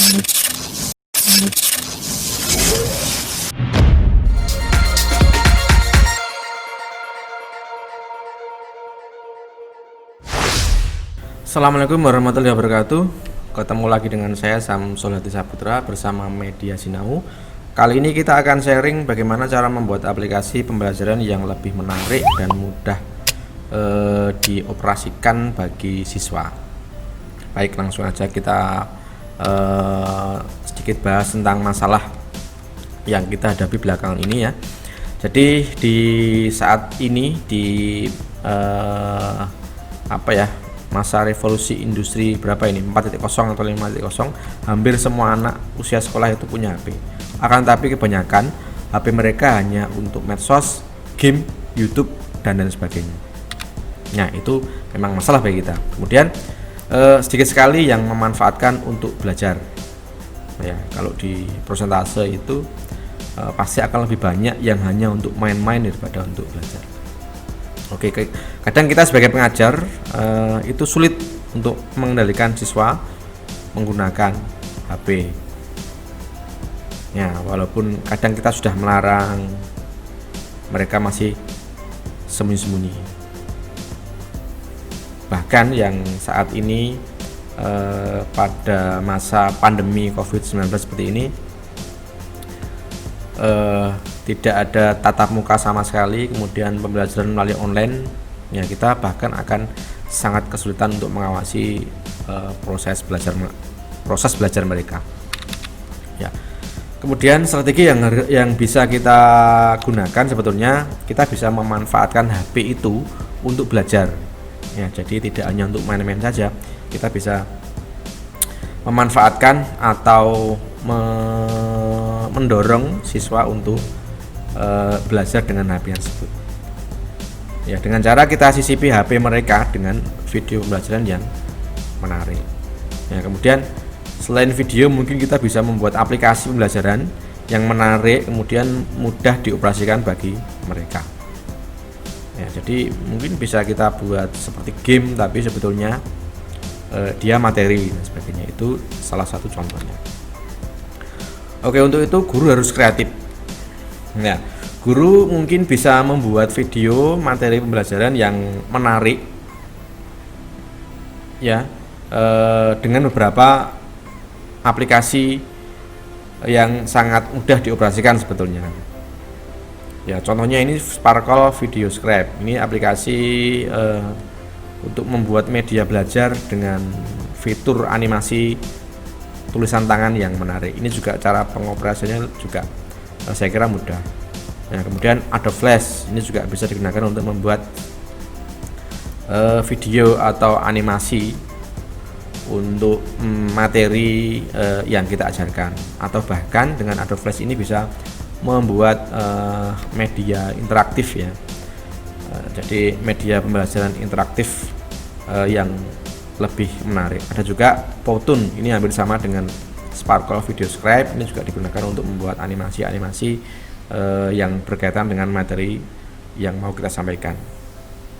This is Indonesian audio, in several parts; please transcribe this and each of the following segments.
Assalamualaikum warahmatullahi wabarakatuh. Ketemu lagi dengan saya Samsul Hadi Saputra bersama Media Sinau. Kali ini kita akan sharing bagaimana cara membuat aplikasi pembelajaran yang lebih menarik dan mudah dioperasikan bagi siswa. Baik, langsung aja kita sedikit bahas tentang masalah yang kita hadapi belakangan ini ya. Jadi di saat ini di masa revolusi industri berapa ini 4.0 atau 5.0, hampir semua anak usia sekolah itu punya HP. Akan tapi kebanyakan HP mereka hanya untuk medsos, game, YouTube dan lain sebagainya. Nah, itu memang masalah bagi kita. Kemudian sedikit sekali yang memanfaatkan untuk belajar. Ya, kalau di persentase itu pasti akan lebih banyak yang hanya untuk main-main daripada untuk belajar. Oke, kadang kita sebagai pengajar itu sulit untuk mengendalikan siswa menggunakan HP. Ya, walaupun kadang kita sudah melarang, mereka masih sembunyi-sembunyi. Bahkan yang saat ini pada masa pandemi COVID-19 seperti ini, tidak ada tatap muka sama sekali, kemudian pembelajaran melalui online, ya kita bahkan akan sangat kesulitan untuk mengawasi proses belajar mereka. Ya, kemudian strategi yang bisa kita gunakan sebetulnya kita bisa memanfaatkan HP itu untuk belajar. Ya, jadi tidak hanya untuk main-main saja, kita bisa memanfaatkan atau mendorong siswa untuk belajar dengan HP tersebut. Ya, dengan cara kita sisipi HP mereka dengan video pembelajaran yang menarik. Ya, kemudian selain video mungkin kita bisa membuat aplikasi pembelajaran yang menarik, kemudian mudah dioperasikan bagi mereka. Ya, jadi mungkin bisa kita buat seperti game tapi sebetulnya dia materi dan sebagainya. Itu salah satu contohnya. Oke, untuk itu guru harus kreatif. Nah, guru mungkin bisa membuat video materi pembelajaran yang menarik ya, dengan beberapa aplikasi yang sangat mudah dioperasikan sebetulnya. Ya, contohnya ini Sparkle Video Scribe. Ini aplikasi untuk membuat media belajar dengan fitur animasi tulisan tangan yang menarik. Ini juga cara pengoperasiannya juga saya kira mudah. Nah, kemudian Adobe Flash ini juga bisa digunakan untuk membuat video atau animasi untuk materi yang kita ajarkan, atau bahkan dengan Adobe Flash ini bisa membuat media interaktif ya. Jadi media pembelajaran interaktif yang lebih menarik. Ada juga Powtoon, ini hampir sama dengan Sparkle Video Scribe, ini juga digunakan untuk membuat animasi-animasi yang berkaitan dengan materi yang mau kita sampaikan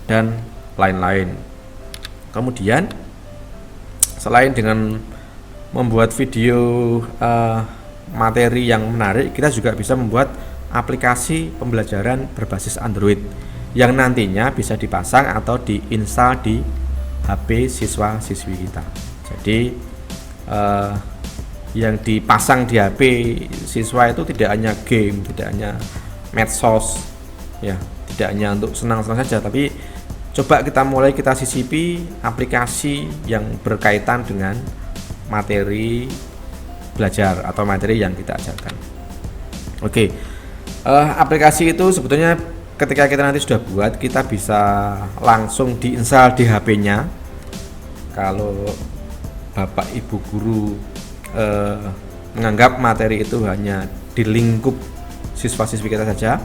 dan lain-lain. Kemudian selain dengan membuat video materi yang menarik, kita juga bisa membuat aplikasi pembelajaran berbasis Android yang nantinya bisa dipasang atau diinstal di HP siswa-siswi kita. Jadi yang dipasang di HP siswa itu tidak hanya game, tidak hanya medsos, ya, tidak hanya untuk senang-senang saja, tapi coba kita sisipi aplikasi yang berkaitan dengan materi belajar atau materi yang kita ajarkan. Oke, aplikasi itu sebetulnya ketika kita nanti sudah buat, kita bisa langsung diinstal di HP-nya. Kalau Bapak Ibu guru menganggap materi itu hanya di lingkup siswa-siswi kita saja,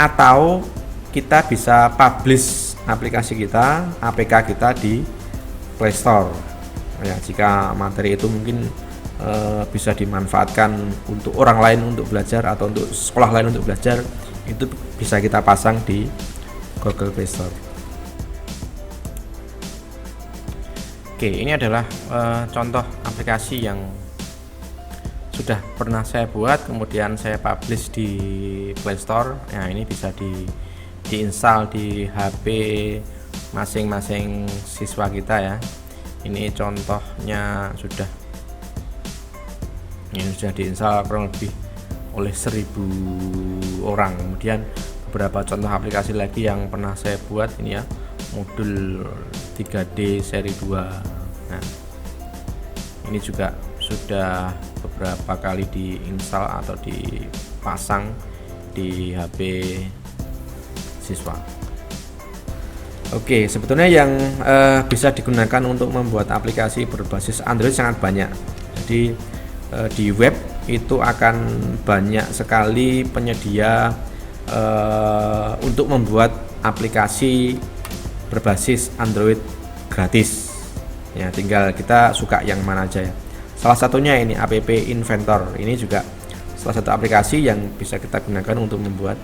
atau kita bisa publish aplikasi kita, APK kita di Play Store. Ya, jika materi itu mungkin bisa dimanfaatkan untuk orang lain untuk belajar atau untuk sekolah lain untuk belajar, itu bisa kita pasang di Google Play Store. Oke, ini adalah contoh aplikasi yang sudah pernah saya buat, kemudian saya publish di Play Store. Nah, ini bisa diinstal di HP masing-masing siswa kita ya. Ini contohnya sudah diinstal kurang lebih oleh 1000 orang. Kemudian beberapa contoh aplikasi lagi yang pernah saya buat ini ya, modul 3D seri 2. Nah, ini juga sudah beberapa kali diinstal atau dipasang di HP siswa. Oke, sebetulnya yang bisa digunakan untuk membuat aplikasi berbasis Android sangat banyak. Jadi di web itu akan banyak sekali penyedia untuk membuat aplikasi berbasis Android gratis. Ya, tinggal kita suka yang mana aja ya. Salah satunya ini App Inventor. Ini juga salah satu aplikasi yang bisa kita gunakan untuk membuat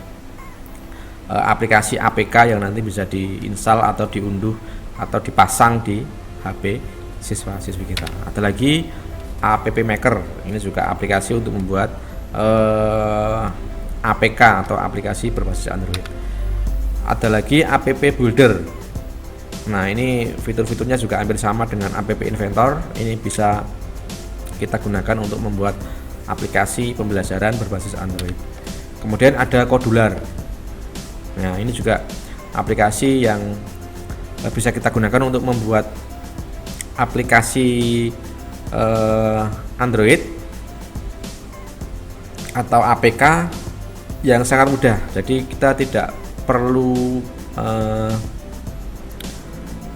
aplikasi APK yang nanti bisa diinstal atau diunduh atau dipasang di HP siswa-siswi kita. Ada lagi App Maker. Ini juga aplikasi untuk membuat APK atau aplikasi berbasis Android. Ada lagi App Builder. Nah, ini fitur-fiturnya juga hampir sama dengan App Inventor. Ini bisa kita gunakan untuk membuat aplikasi pembelajaran berbasis Android. Kemudian ada Kodular. Nah, ini juga aplikasi yang bisa kita gunakan untuk membuat aplikasi Android atau APK yang sangat mudah. Jadi kita tidak perlu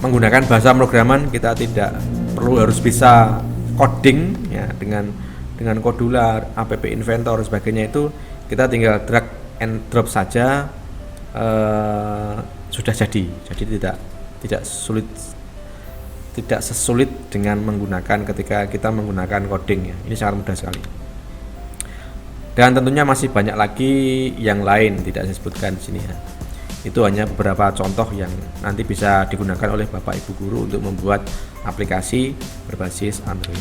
menggunakan bahasa programan, kita tidak perlu harus bisa coding ya, dengan Kodular, App Inventor sebagainya. Itu kita tinggal drag and drop saja, sudah jadi tidak sesulit dengan menggunakan ketika kita menggunakan coding ya. Ini sangat mudah sekali. Dan tentunya masih banyak lagi yang lain, tidak saya sebutkan di sini ya. Itu hanya beberapa contoh yang nanti bisa digunakan oleh Bapak Ibu guru untuk membuat aplikasi berbasis Android.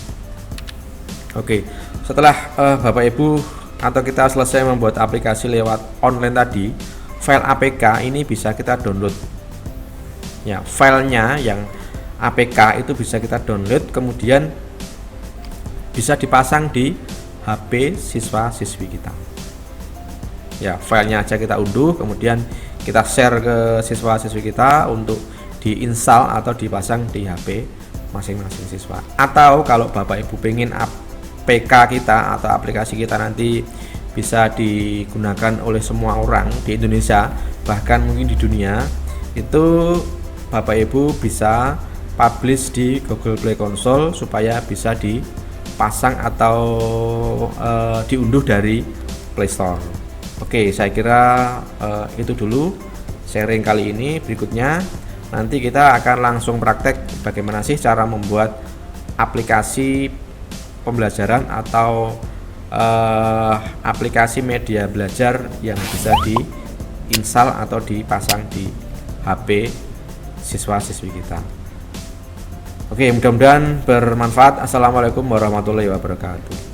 Oke, setelah Bapak Ibu atau kita selesai membuat aplikasi lewat online tadi, file APK ini bisa kita download. Ya, filenya yang APK itu bisa kita download, kemudian bisa dipasang di HP siswa-siswi kita. Ya, filenya aja kita unduh, kemudian kita share ke siswa-siswi kita untuk diinstal atau dipasang di HP masing-masing siswa. Atau kalau Bapak Ibu pengen APK kita atau aplikasi kita nanti bisa digunakan oleh semua orang di Indonesia, bahkan mungkin di dunia, itu Bapak Ibu bisa publish di Google Play Console supaya bisa dipasang atau diunduh dari Play Store. Oke, saya kira itu dulu sharing kali ini. Berikutnya nanti kita akan langsung praktek bagaimana sih cara membuat aplikasi pembelajaran atau aplikasi media belajar yang bisa diinstal atau dipasang di HP siswa-siswi kita. Oke, mudah-mudahan bermanfaat. Assalamualaikum warahmatullahi wabarakatuh.